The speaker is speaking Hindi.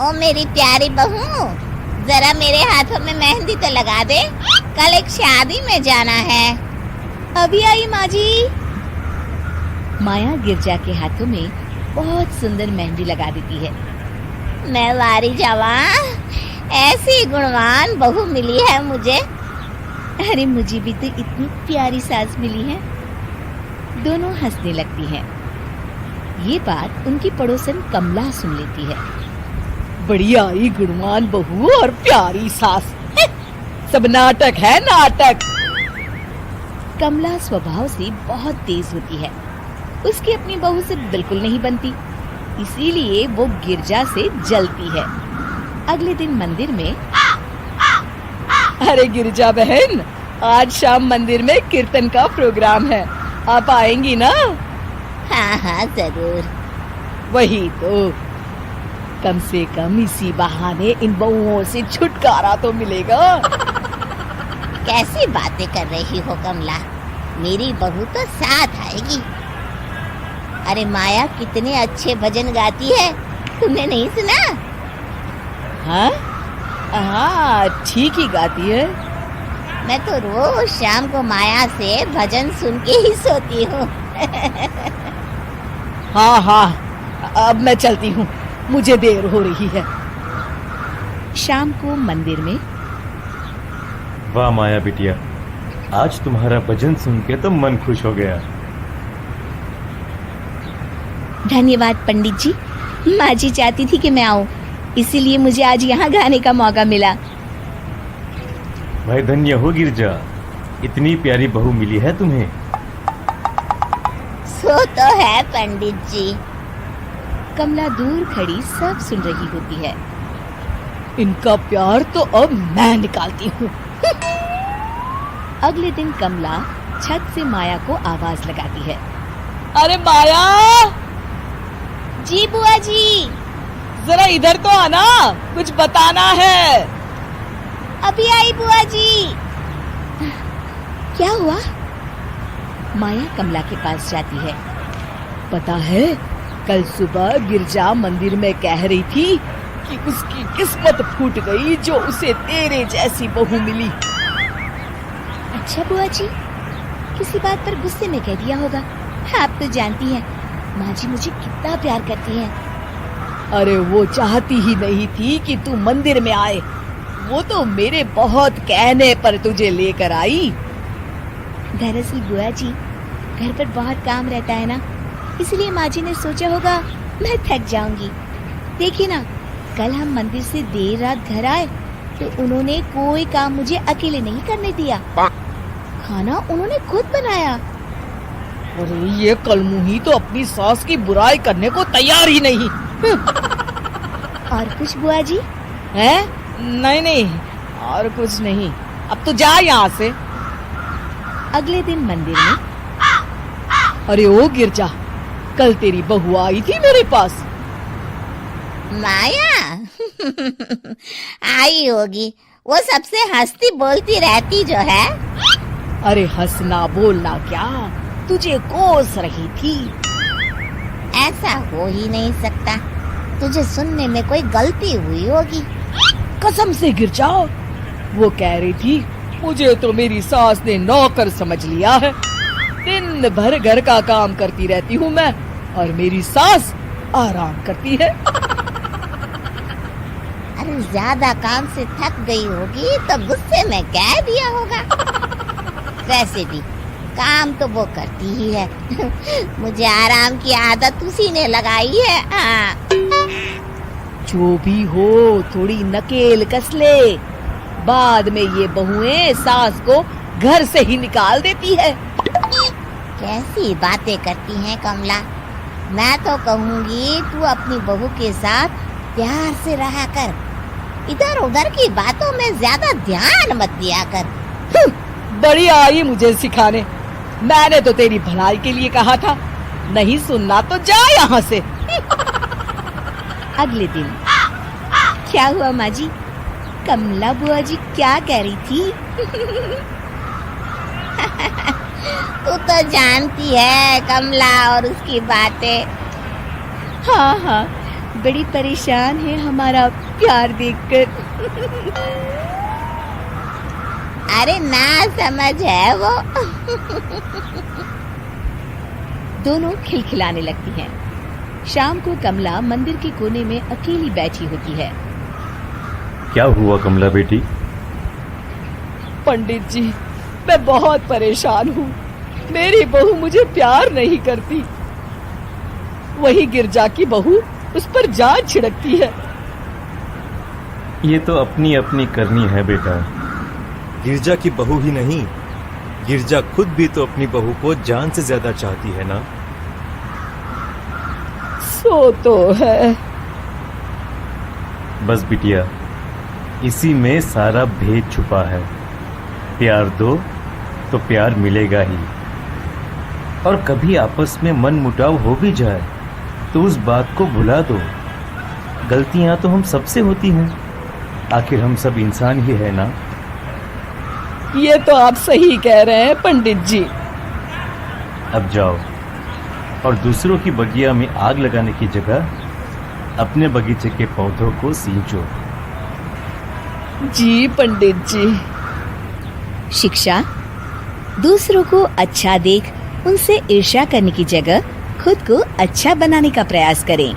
ओ मेरी प्यारी बहू, जरा मेरे हाथों में मेहंदी तो लगा दे, कल एक शादी में जाना है। अभी आई माँ जी। माया गिरजा के हाथों में बहुत सुंदर मेहंदी लगा देती है। मैं वारी जावा, ऐसी गुणवान बहू मिली है मुझे। अरे मुझे भी तो इतनी प्यारी सास मिली है। दोनों हंसने लगती हैं। ये बात उनकी पड़ोसन कमला सुन लेती है। बड़ी आई गुणवान बहू और प्यारी सास, सब नाटक है नाटक। कमला स्वभाव से बहुत तेज होती है। उसकी अपनी बहू से बिल्कुल नहीं बनती, इसीलिए वो गिरजा से जलती है। अगले दिन मंदिर में, अरे गिरजा बहन, आज शाम मंदिर में कीर्तन का प्रोग्राम है, आप आएंगी ना? हाँ हाँ जरूर। वही तो, कम से कम इसी बहाने इन बहुओं से छुटकारा तो मिलेगा। कैसी बातें कर रही हो कमला, मेरी बहू तो साथ आएगी। अरे माया कितने अच्छे भजन गाती है, तुमने नहीं सुना? हाँ हाँ, ठीक ही गाती है। मैं तो रोज शाम को माया से भजन सुन के ही सोती हूँ। हाँ हाँ, अब मैं चलती हूँ, मुझे देर हो रही है। शाम को मंदिर में, वाह माया बिटिया, आज तुम्हारा भजन सुन के तो मन खुश हो गया। धन्यवाद पंडित जी। माँ जी चाहती थी कि मैं आऊं, इसीलिए मुझे आज यहाँ गाने का मौका मिला। भाई धन्य हो गिरजा, इतनी प्यारी बहू मिली है तुम्हें। सो तो है पंडित जी। कमला दूर खड़ी सब सुन रही होती है। इनका प्यार तो अब मैं निकालती हूँ। अगले दिन कमला छत से माया को आवाज लगाती है। अरे माया, जी बुआ जी। जरा इधर तो आना, कुछ बताना है। अभी आई बुआ जी। क्या हुआ? माया कमला के पास जाती है। पता है, कल सुबह गिरजा मंदिर में कह रही थी कि उसकी किस्मत फूट गई जो उसे तेरे जैसी बहू मिली। अच्छा बुआ जी, किसी बात पर गुस्से में कह दिया होगा। आप तो जानती हैं माँ जी मुझे कितना प्यार करती हैं। अरे वो चाहती ही नहीं थी कि तू मंदिर में आए, वो तो मेरे बहुत कहने पर तुझे लेकर आई। दरअसल बुआ जी, घर पर बहुत काम रहता है ना, इसलिए माँ जी ने सोचा होगा मैं थक जाऊंगी। देखिए ना, कल हम मंदिर से देर रात घर आए तो उन्होंने कोई काम मुझे अकेले नहीं करने दिया। खाना उन्होंने खुद बनाया। अरे ये कलमुही तो अपनी सास की बुराई करने को तैयार ही नहीं। और कुछ बुआ जी? है? नहीं नहीं, और कुछ नहीं, अब तो जा यहाँ से। अगले दिन मंदिर में, अरे ओ गिरजा, कल तेरी बहू आई थी मेरे पास। माया आई होगी, वो सबसे हंसती बोलती रहती जो है। अरे हंसना बोलना क्या, तुझे कोस रही थी। ऐसा हो ही नहीं सकता, तुझे सुनने में कोई गलती हुई होगी। कसम से गिरजा, वो कह रही थी मुझे तो मेरी सास ने नौकर समझ लिया है। दिन भर घर का काम करती रहती हूँ मैं, और मेरी सास आराम करती है। अरे ज्यादा काम से थक गई होगी तो गुस्से में कह दिया होगा। वैसे भी काम तो वो करती ही है। मुझे आराम की आदत उसी ने लगाई है। हाँ। जो भी हो, थोड़ी नकेल कस ले, बाद में ये बहुएं सास को घर से ही निकाल देती है। कैसी बातें करती हैं कमला। मैं तो कहूँगी तू अपनी बहू के साथ प्यार से रहा कर, इधर उधर की बातों में ज्यादा ध्यान मत दिया कर। बड़ी आई मुझे सिखाने, मैंने तो तेरी भलाई के लिए कहा था, नहीं सुनना तो जा यहाँ से। अगले दिन, क्या हुआ माँ जी? कमला बुआ जी क्या कह रही थी? तू तो जानती है कमला और उसकी बातें। हाँ हाँ, बड़ी परेशान है हमारा प्यार देखकर। अरे ना समझ है वो। दोनों खिलखिलाने लगती हैं। शाम को कमला मंदिर के कोने में अकेली बैठी होती है। क्या हुआ कमला बेटी? पंडित जी, मैं बहुत परेशान हूँ। मेरी बहू मुझे प्यार नहीं करती। वही गिरजा की बहू उस पर जान छिड़कती है। ये तो अपनी अपनी करनी है बेटा। गिरजा की बहू ही नहीं, गिरजा खुद भी तो अपनी बहू को जान से ज्यादा चाहती है ना। सो तो है। बस बिटिया, इसी में सारा भेद छुपा है। प्यार दो तो प्यार मिलेगा ही। और कभी आपस में मन मुटाव हो भी जाए तो उस बात को भुला दो। गलतियां तो हम सबसे होती हैं, आखिर हम सब इंसान ही है ना। ये तो आप सही कह रहे हैं पंडित जी। अब जाओ और दूसरों की बगिया में आग लगाने की जगह अपने बगीचे के पौधों को सींचो। जी पंडित जी। शिक्षा, दूसरों को अच्छा देख उनसे ईर्ष्या करने की जगह खुद को अच्छा बनाने का प्रयास करें।